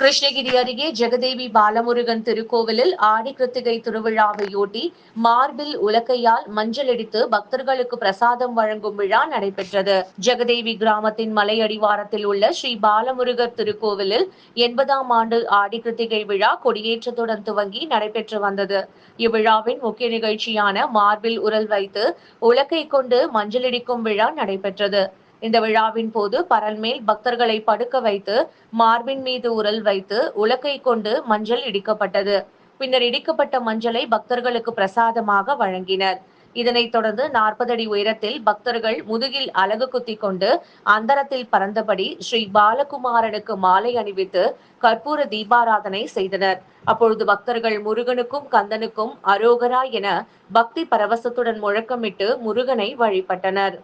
கிருஷ்ணகிரி அருகே ஜெகதேவி பாலமுருகன் திருக்கோவிலில் ஆடி கிருத்திகை திருவிழாவையொட்டி மார்பில் உலக்கையால் மஞ்சள் அடித்து பக்தர்களுக்கு பிரசாதம் வழங்கும் விழா நடைபெற்றது. ஜெகதேவி கிராமத்தின் மலை அடிவாரத்தில் உள்ள ஸ்ரீ பாலமுருகர் திருக்கோவிலில் 80ஆம் ஆண்டு ஆடி கிருத்திகை விழா கொடியேற்றத்துடன் துவங்கி நடைபெற்று வந்தது. இவ்விழாவின் முக்கிய நிகழ்ச்சியான மார்பில் உரல் வைத்து உலக்கை கொண்டு மஞ்சளடிக்கும் விழா நடைபெற்றது. இந்த விழாவின் போது பரல் மேல் பக்தர்களை படுக்க வைத்து மார்பின் மீது உரல் வைத்து உலக்கை கொண்டு மஞ்சள் இடிக்கப்பட்டது. பின்னர் இடிக்கப்பட்ட மஞ்சளை பக்தர்களுக்கு பிரசாதமாக வழங்கினர். இதனைத் தொடர்ந்து 40 அடி உயரத்தில் பக்தர்கள் முதுகில் அலகு குத்தி கொண்டு அந்தரத்தில் பறந்தபடி ஸ்ரீ பாலகுமாரனுக்கு மாலை அணிவித்து கற்பூர தீபாராதனை செய்தனர். அப்பொழுது பக்தர்கள் முருகனுக்கும் கந்தனுக்கும் அரோகரா என பக்தி பரவசத்துடன் முழக்கமிட்டு முருகனை வழிபட்டனர்.